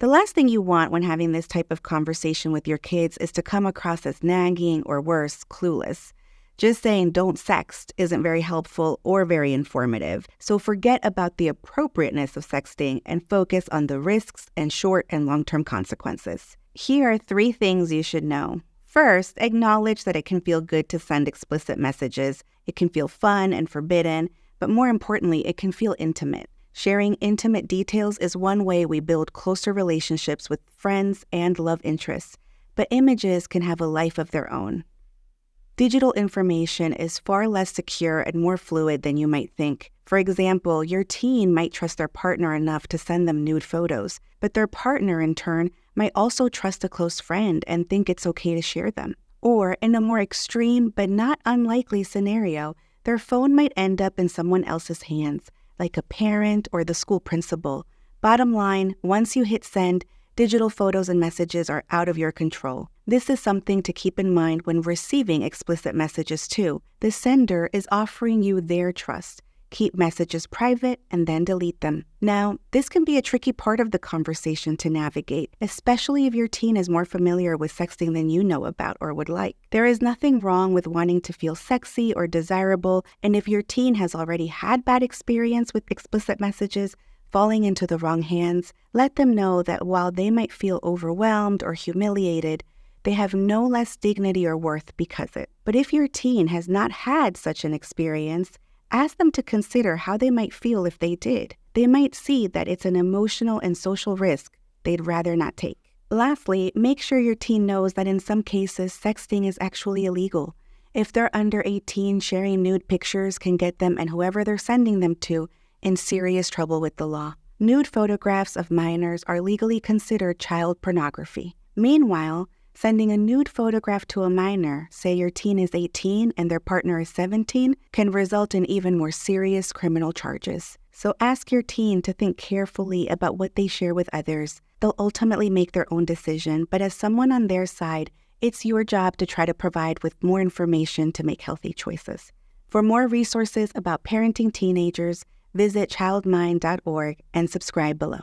The last thing you want when having this type of conversation with your kids is to come across as nagging or worse, clueless. Just saying don't sext isn't very helpful or very informative, so forget about the appropriateness of sexting and focus on the risks and short and long-term consequences. Here are 3 things you should know. First, acknowledge that it can feel good to send explicit messages. It can feel fun and forbidden, but more importantly, it can feel intimate. Sharing intimate details is one way we build closer relationships with friends and love interests, but images can have a life of their own. Digital information is far less secure and more fluid than you might think. For example, your teen might trust their partner enough to send them nude photos, but their partner, in turn, might also trust a close friend and think it's okay to share them. Or, in a more extreme but not unlikely scenario, their phone might end up in someone else's hands, like a parent or the school principal. Bottom line, once you hit send, digital photos and messages are out of your control. This is something to keep in mind when receiving explicit messages too. The sender is offering you their trust. Keep messages private and then delete them. Now, this can be a tricky part of the conversation to navigate, especially if your teen is more familiar with sexting than you know about or would like. There is nothing wrong with wanting to feel sexy or desirable, and if your teen has already had bad experience with explicit messages falling into the wrong hands, let them know that while they might feel overwhelmed or humiliated, they have no less dignity or worth because of it. But if your teen has not had such an experience, ask them to consider how they might feel if they did. They might see that it's an emotional and social risk they'd rather not take. Lastly, make sure your teen knows that in some cases, sexting is actually illegal. If they're under 18, sharing nude pictures can get them and whoever they're sending them to in serious trouble with the law. Nude photographs of minors are legally considered child pornography. Meanwhile, sending a nude photograph to a minor, say your teen is 18 and their partner is 17, can result in even more serious criminal charges. So ask your teen to think carefully about what they share with others. They'll ultimately make their own decision, but as someone on their side, it's your job to try to provide with more information to make healthy choices. For more resources about parenting teenagers, visit childmind.org and subscribe below.